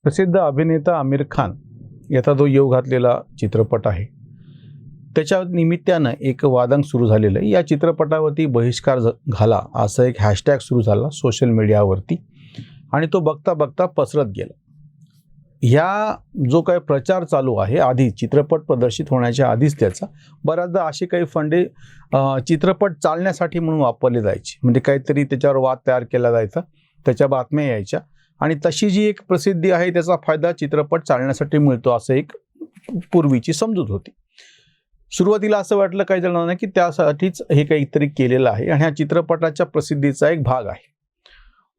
प्रसिद्ध अभिनेता आमिर खान याचा जो येऊ घातलेला चित्रपट आहे त्याच्या निमित्तानं एक वादंग सुरू झालेलं आहे। या चित्रपटावरती बहिष्कार घाला असं एक हॅशटॅग सुरू झाला सोशल मीडियावरती आणि तो बघता बघता पसरत गेला। ह्या जो काही प्रचार चालू आहे आधी चित्रपट प्रदर्शित होण्याच्या आधीच त्याचा बऱ्याचदा असे काही फंडे चित्रपट चालण्यासाठी म्हणून वापरले जायचे, म्हणजे काहीतरी त्याच्यावर वाद तयार केला जायचा, त्याच्या बातम्या यायच्या आणि तशी जी एक प्रसिद्धी आहे त्याचा फायदा चित्रपट चालण्यासाठी मिळतो असं एक पूर्वीची समजूत होती। सुरुवातीला असं वाटलं काही जणांना की त्यासाठीच हे काहीतरी केलेलं आहे आणि ह्या चित्रपटाच्या प्रसिद्धीचा एक भाग आहे।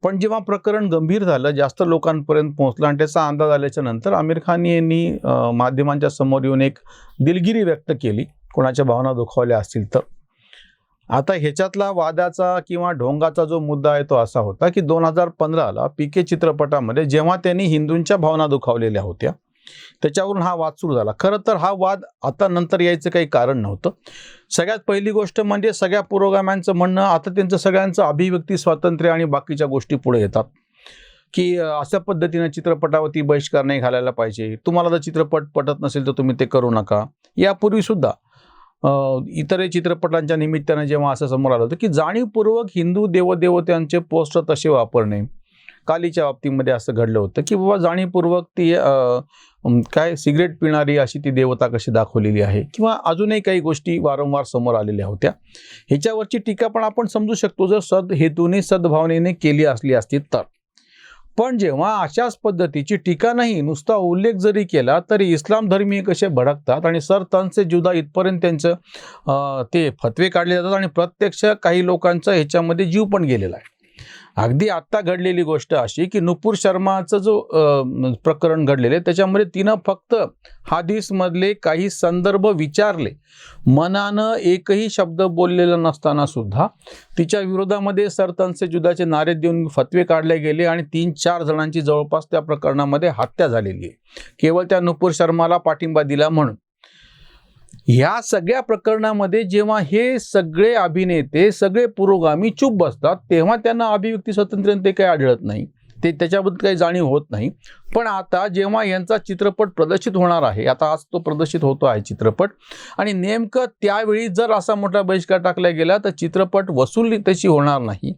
पण जेव्हा प्रकरण गंभीर झालं, जास्त लोकांपर्यंत पोहोचलं आणि त्याचा अंदाज आल्याच्या नंतर आमिर खान यांनी माध्यमांच्या समोर येऊन एक दिलगिरी व्यक्त केली, कोणाच्या भावना दुखावल्या असतील तर। आता ह्याच्यातला वादाचा किंवा ढोंगाचा जो मुद्दा आहे तो असा होता की 2015ला पीके चित्रपटामध्ये जेव्हा त्यांनी हिंदूंच्या भावना दुखावलेल्या होत्या त्याच्यावरून हा वाद सुरू झाला। खरं तर हा वाद आता नंतर यायचं काही कारण नव्हतं। सगळ्यात पहिली गोष्ट म्हणजे सगळ्या पुरोगाम्यांचं म्हणणं आता त्यांचं सगळ्यांचं अभिव्यक्ती स्वातंत्र्य आणि बाकीच्या गोष्टी पुढे येतात की अशा पद्धतीने चित्रपटावरती बहिष्कार नाही घालायला पाहिजे, तुम्हाला जर चित्रपट पटत नसेल तर तुम्ही ते करू नका। यापूर्वी सुद्धा इतर चित्रपटांच्या निमित्तानं जेव्हा असं समोर आलं होतं की जाणीवपूर्वक हिंदू देवदेवतांचे पोस्टर तसे वापरणे, कालीच्या बाबतीमध्ये असं घडलं होतं की बाबा जाणीवपूर्वक ती काय सिगरेट पिणारी अशी ती देवता कशी दाखवलेली आहे किंवा अजूनही काही गोष्टी वारंवार समोर आलेल्या होत्या। ह्याच्यावरची टीका पण आपण समजू शकतो जर सद्हेतूने सद्भावनेने केली असली असती तर। पण जेव्हा अशाच पद्धतीची टीका नाही नुसता उल्लेख जरी केला तरी इस्लाम धर्मीय कसे भडकतात आणि सर तन से जुदा इथपर्यंत त्यांचं ते फतवे काढले जातात आणि प्रत्यक्ष काही लोकांचा ह्याच्यामध्ये जीव पण गेलेला आहे। अगदी आत्ता घडलेली गोष्ट अशी की नुपूर शर्माचं जो प्रकरण घडलेले त्याच्यामध्ये तिनं फक्त हादीसमधले काही संदर्भ विचारले, मनानं एकही शब्द बोललेला नसताना सुद्धा तिच्या विरोधामध्ये सरतन से जुदाचे नारे देऊन फतवे काढले गेले आणि 3-4 जणांची जवळपास त्या प्रकरणामध्ये हत्या झालेली आहे केवळ त्या नुपूर शर्माला पाठिंबा दिला म्हणून। ह्या सगळ्या प्रकरणामध्ये जेव्हा हे सगळे अभिनेते सगळे पुरोगामी चूप बसतात तेव्हा त्यांना अभिव्यक्ती स्वातंत्र्य ते काही आढळत नाही, ते त्याच्याबद्दल काही जाणीव होत नाही। पण आता जेव्हा यांचा चित्रपट प्रदर्शित होणार आहे, आता आज तो प्रदर्शित होतो आहे चित्रपट, आणि नेमकं त्यावेळी जर असा मोठा बहिष्कार टाकला गेला तर चित्रपट वसूल त्याची होणार नाही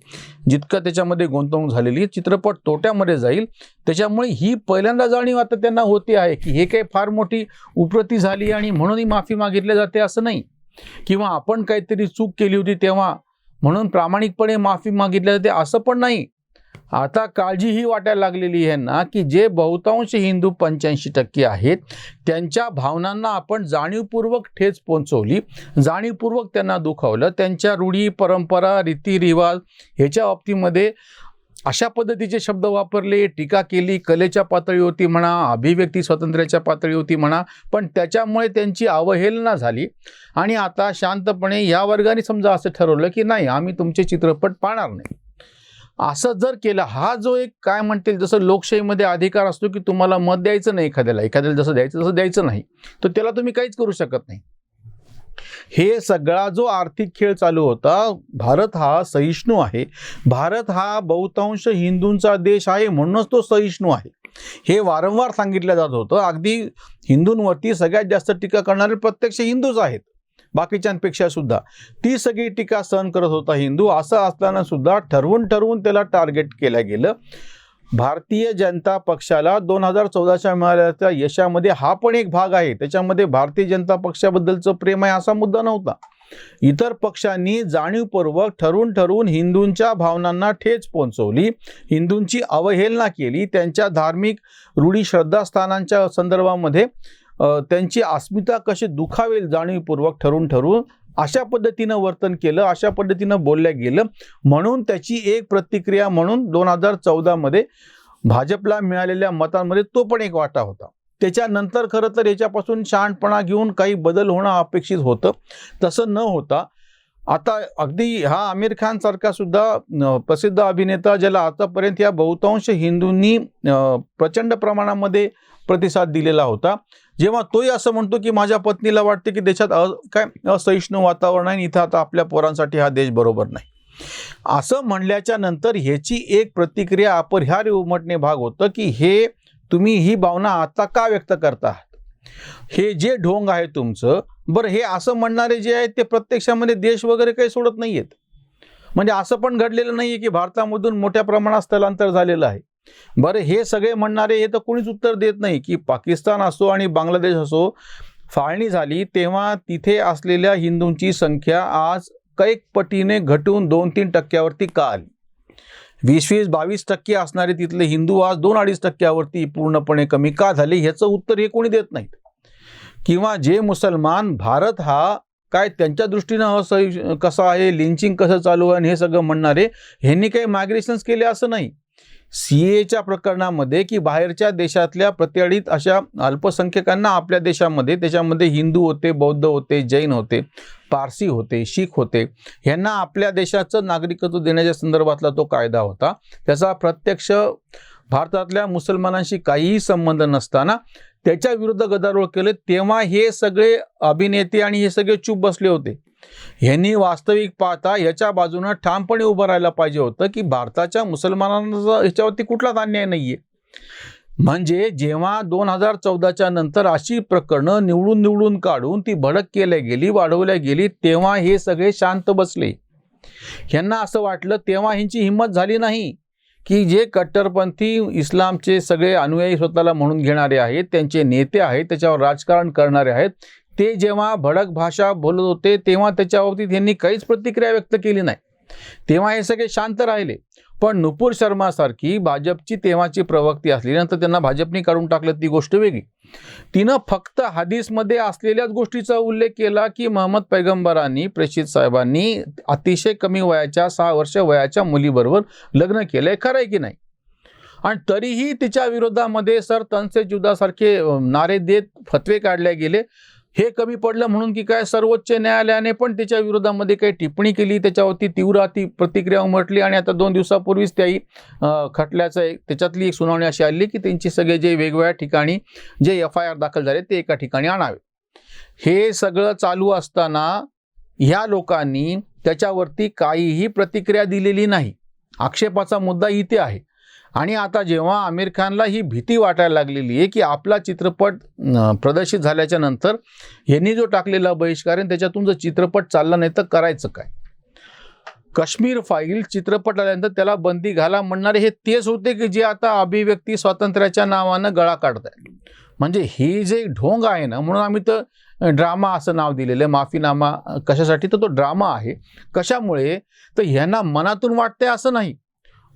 जितकं त्याच्यामध्ये गुंतवणूक झालेली, चित्रपट तोट्यामध्ये जाईल। त्याच्यामुळे ही पहिल्यांदा जाणीव आता त्यांना होते आहे की हे काही फार मोठी उपरती झाली आणि म्हणूनही माफी मागितली जाते असं नाही, किंवा आपण काहीतरी चूक केली होती तेव्हा म्हणून प्रामाणिकपणे माफी मागितली जाते असं पण नाही। आता काळजी ही वाटायला लागलेली आहे ना की जे बहुतांश हिंदू 85% आहेत त्यांच्या भावनांना आपण जाणीवपूर्वक ठेच पोहोचवली, जाणीवपूर्वक त्यांना दुखावलं, त्यांच्या रूढी परंपरा रीतिरिवाज ह्याच्या बाबतीमध्ये अशा पद्धतीचे शब्द वापरले, टीका केली, कलेच्या पातळीवरती म्हणा, अभिव्यक्ती स्वातंत्र्याच्या पातळीवरती म्हणा, पण त्याच्यामुळे त्यांची अवहेलना झाली आणि आता शांतपणे या वर्गाने समजा असं ठरवलं की नाही आम्ही तुमचे चित्रपट पाहणार नाही। असं जर केलं, हा जो एक काय म्हणतील जसं लोकशाहीमध्ये अधिकार असतो की तुम्हाला मत द्यायचं नाही एखाद्याला जसं द्यायचं तसं द्यायचं नाही, तर त्याला तुम्ही काहीच करू शकत नाही। हे सगळा जो आर्थिक खेळ चालू होता, भारत हा सहिष्णू आहे, भारत हा बहुतांश हिंदूंचा देश आहे म्हणूनच तो सहिष्णू आहे हे वारंवार सांगितलं जात होतं। अगदी हिंदूंवरती सगळ्यात जास्त टीका करणारे प्रत्यक्ष हिंदूच आहेत, बाकीच्यांपेक्षा सुद्धा ती सगळी टीका सहन करत होता हिंदू। असं असताना सुद्धा ठरवून त्याला टार्गेट केलं गेलं। भारतीय जनता पक्षाला 2014च्या मिळालेल्या यशामध्ये हा पण एक भाग आहे, त्याच्यामध्ये भारतीय जनता पक्षाबद्दलचं प्रेम आहे असा मुद्दा नव्हता। इतर पक्षांनी जाणीवपूर्वक ठरवून हिंदूंच्या भावनांना ठेच पोहोचवली, हिंदूंची अवहेलना केली, त्यांच्या धार्मिक रूढी श्रद्धास्थानांच्या संदर्भामध्ये त्यांची अस्मिता कशी दुखावेल जाणीवपूर्वक ठरवून अशा पद्धतीनं वर्तन केलं, अशा पद्धतीनं बोललं गेलं। म्हणून त्याची एक प्रतिक्रिया म्हणून 2014मध्ये भाजपला मिळालेल्या मतांमध्ये तो पण एक वाटा होता। त्याच्यानंतर खरं तर याच्यापासून शहाणपणा घेऊन काही बदल होणं अपेक्षित होतं, तसं न होता आता अगदी हा आमिर खान सारखा सुद्धा प्रसिद्ध अभिनेता ज्याला आतापर्यंत या बहुतांश हिंदूंनी प्रचंड प्रमाणामध्ये प्रतिसाद दिलेला होता, जेव्हा तोही असं म्हणतो की माझ्या पत्नीला वाटते की देशात काय असहिष्णू वातावरण आहे, इथं आता आपल्या पोरांसाठी हा देश बरोबर नाही, असं म्हणल्याच्या नंतर ह्याची एक प्रतिक्रिया अपरिहार्य उमटणे भाग होतं की हे तुम्ही ही भावना आता का व्यक्त करता आहात? हे जे ढोंग आहे तुमचं, बरं हे असं म्हणणारे जे आहेत ते प्रत्यक्षामध्ये देश वगैरे काही सोडत नाही आहेत. म्हणजे असं पण घडलेलं नाही आहे की भारतामधून मोठ्या प्रमाणात स्थलांतर झालेलं आहे. बरं हे सगळे म्हणणारे हे तर कोणीच उत्तर देत नाही की पाकिस्तान असो आणि बांगलादेश असो, फाळणी झाली तेव्हा तिथे असलेल्या हिंदूंची संख्या आज कैक पटीने घटून 2-3% का आली. 20-22% असणारे तिथले हिंदू आज 2-2.5% पूर्णपणे कमी का झाले, ह्याचं उत्तर हे कोणी देत नाहीत. किंवा जे मुसलमान भारत हा काय त्यांच्या दृष्टीनं कसा आहे, लिंचिंग कसं चालू आहे हे सगळं म्हणणारे, ह्यांनी काही मायग्रेशन्स केले असं नाही. CAAच्या प्रकरणामध्ये की बाहेरच्या देशातल्या प्रत्यडित अशा अल्पसंख्याकांना आपल्या देशामध्ये, त्याच्यामध्ये हिंदू होते, बौद्ध होते, जैन होते, पारसी होते, शीख होते, ह्यांना आपल्या देशाचं नागरिकत्व देण्याच्या संदर्भातला तो कायदा होता. त्याचा प्रत्यक्ष भारतातल्या मुसलमानांशी काहीही संबंध नसताना त्याच्या विरुद्ध गदारोळ केले, तेव्हा हे सगळे अभिनेते आणि हे सगळे चूप बसले होते. ह्यांनी वास्तविक पाहता याच्या बाजूनं ठामपणे उभं राहायला पाहिजे होतं की भारताच्या मुसलमानांचा ह्याच्यावरती कुठलाच अन्याय नाहीये. म्हणजे जेव्हा 2014च्या नंतर अशी प्रकरणं निवडून काढून ती भडक केल्या गेली, वाढवल्या गेली, तेव्हा हे सगळे शांत बसले. ह्यांना असं वाटलं, तेव्हा ह्यांची हिंमत झाली नाही की जे कट्टरपंथी इस्लामचे सगळे अनुयायी स्वतःला म्हणून घेणारे आहेत, त्यांचे नेते आहेत, त्याच्यावर राजकारण करणारे आहेत, ते जेव्हा भडक भाषा बोलत होते तेव्हा त्याच्या बाबतीत यांनी काहीच प्रतिक्रिया व्यक्त केली नाही. तेव्हा हे सगळे शांत राहिले. पण नुपूर शर्मासारखी भाजपची तेव्हाची प्रवक्ती असली, नंतर त्यांना भाजपने काढून टाकलं ती गोष्ट वेगळी. तिनं फक्त हदीसमध्ये असलेल्याच गोष्टीचा उल्लेख केला की महम्मद पैगंबरांनी, प्रेषित साहेबांनी अतिशय कमी वयाच्या 6 वर्ष वयाच्या मुलीबरोबर लग्न केलंय, खरं आहे की नाही? आणि तरीही तिच्या विरोधामध्ये सर तनसे जुदासारखे नारे देत फतवे काढले गेले. हे कमी पडलं म्हणून की काय सर्वोच्च न्यायालयाने पण त्याच्या विरोधामध्ये काही टिप्पणी केली, त्याच्यावरती तीव्र प्रतिक्रिया उमटली आणि आता 2 दिवसापूर्वीच त्याही खटल्याचं त्याच्यातली एक सुनावणी अशी आली की त्यांचे सगळे जे वेगवेगळ्या ठिकाणी जे FIR दाखल झाले ते एका ठिकाणी आणावे. हे सगळं चालू असताना ह्या लोकांनी त्याच्यावरती काहीही प्रतिक्रिया दिलेली नाही. आक्षेपाचा मुद्दा इथे आहे. आणि आता जेव्हा आमिर खानला ही भीती वाटायला लागलेली आहे की आपला चित्रपट प्रदर्शित झाल्याच्या नंतर यांनी जो टाकलेला बहिष्कार आहे त्याच्यातून जर चित्रपट चालला नाही तर करायचं काय? काश्मीर फाईल चित्रपट आल्यानंतर त्याला बंदी घाला म्हणणारे हे तेच होते की जे आता अभिव्यक्ती स्वातंत्र्याच्या नावानं गळा काढत आहे. म्हणजे ही जे ढोंग आहे ना, म्हणून आम्ही तर ड्रामा असं नाव दिलेलं आहे. माफीनामा कशासाठी? तर तो ड्रामा आहे. कशामुळे? तर ह्यांना मनातून वाटतंय असं नाही.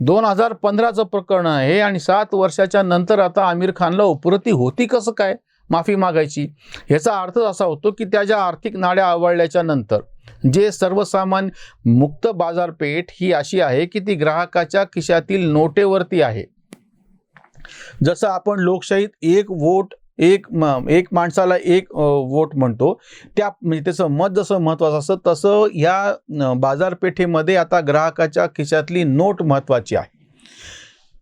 2015चं प्रकरण आहे आणि 7 वर्षाच्या नंतर आता आमिर खानला उपरती होती कसं काय माफी मागायची? ह्याचा अर्थ असा होतो की त्याच्या आर्थिक नाड्या आवळल्याच्या नंतर जे सर्वसामान्य मुक्त बाजारपेठ ही अशी आहे की ती ग्राहकाच्या खिशातील नोटेवरती आहे. जसं आपण लोकशाहीत एक माणसाला एक वोट म्हणतो, त्या म्हणजे त्याचं मत जसं महत्त्वाचं असतं तसं ह्या बाजारपेठेमध्ये आता ग्राहकाच्या खिशातली नोट महत्त्वाची आहे.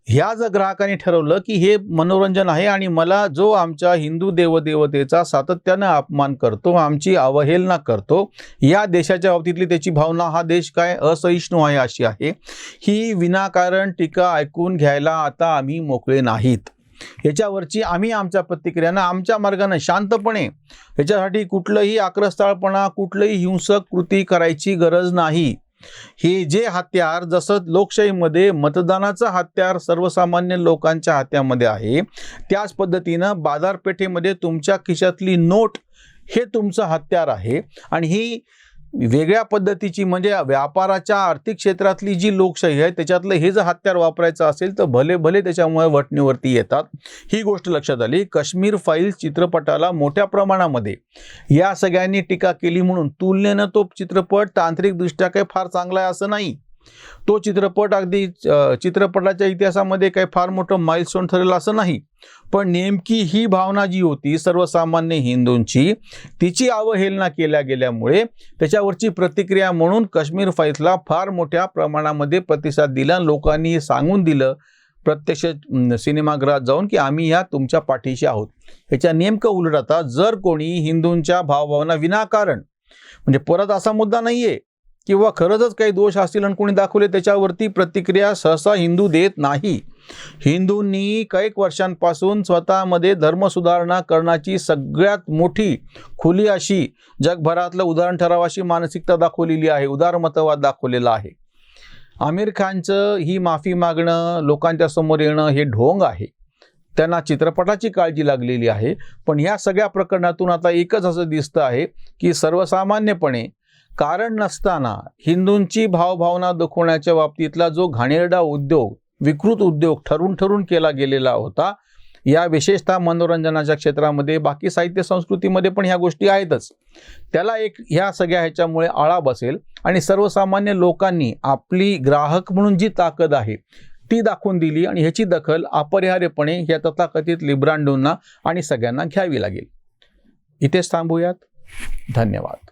ह्या जर ग्राहकाने ठरवलं की हे मनोरंजन आहे आणि मला जो आमच्या हिंदू देवदेवतेचा सातत्यानं अपमान करतो, आमची अवहेलना करतो, या देशाच्या बाबतीतली त्याची भावना हा देश काय असहिष्णू आहे अशी आहे, ही विनाकारण टीका ऐकून घ्यायला आता आम्ही मोकळे नाहीत. याच्यावरची आम्ही आमच्या प्रतिक्रियानं आमच्या मार्गाने शांतपणे, याच्यासाठी कुठलंही आक्रस्ताळपणा, कुठलंही हिंसक कृती करायची गरज नाही. हे जे हत्यार जसं लोकशाहीमध्ये मतदानाचं हत्यार सर्वसामान्य लोकांच्या हातामध्ये आहे, त्याच पद्धतीनं बाजारपेठेमध्ये तुमच्या खिशातली नोट हे तुमचं हत्यार आहे. आणि ही वेगळ्या पद्धतीची म्हणजे व्यापाराच्या आर्थिक क्षेत्रातली जी लोकशाही आहे त्याच्यातलं हे जर हत्यार वापरायचं असेल तर भले भले त्याच्यामुळे वटणीवरती येतात. ही गोष्ट लक्षात आली. काश्मीर फाईल चित्रपटाला मोठ्या प्रमाणामध्ये या सगळ्यांनी टीका केली म्हणून तुलनेनं तो चित्रपट तांत्रिकदृष्ट्या काही फार चांगला आहे असं नाही. तो चित्रपट अगदी चित्रपटाच्या इतिहासामध्ये काही फार मोठं माइलस्टोन ठरेल असं नाही. पण नेमकी ही भावना जी होती सर्वसामान्य हिंदूंची, तिची अवहेलना केल्या गेल्यामुळे त्याच्यावरची प्रतिक्रिया म्हणून काश्मीर फाईल्सला फार मोठ्या प्रमाणामध्ये प्रतिसाद दिला. लोकांनी सांगून दिलं प्रत्यक्ष सिनेमागृहात जाऊन की आम्ही ह्या तुमच्या पाठीशी आहोत. ह्याच्या नेमकं उलट आता जर कोणी हिंदूंच्या भावभावना विनाकारण, म्हणजे परत असा मुद्दा नाहीये किंवा खरंच काही दोष असतील आणि कोणी दाखवले त्याच्यावरती प्रतिक्रिया सहसा हिंदू देत नाही. हिंदूंनी कैक वर्षांपासून स्वतःमध्ये धर्मसुधारणा करण्याची सगळ्यात मोठी खुली अशी जगभरातलं उदाहरण ठराव अशी मानसिकता दाखवलेली आहे, उदारमतवाद दाखवलेला आहे. आमिर खानचं ही माफी मागणं, लोकांच्या समोर येणं हे ढोंग आहे. त्यांना चित्रपटाची काळजी लागलेली आहे. पण ह्या सगळ्या प्रकरणातून आता एकच असं दिसतं आहे की सर्वसामान्यपणे कारण नसताना हिंदूंची भावभावना दुखवण्याच्या बाबतीतला जो घाणेरडा उद्योग, विकृत उद्योग ठरून केला गेलेला होता, या विशेषतः मनोरंजनाच्या क्षेत्रामध्ये, बाकी साहित्य संस्कृतीमध्ये पण ह्या गोष्टी आहेतच, त्याला एक ह्या सगळ्या ह्याच्यामुळे आळा बसेल आणि सर्वसामान्य लोकांनी आपली ग्राहक म्हणून जी ताकद आहे ती दाखवून दिली आणि ह्याची दखल अपरिहार्यपणे या तथाकथित लिब्रांडोंना आणि सगळ्यांना घ्यावी लागेल. इथेच थांबूयात. धन्यवाद.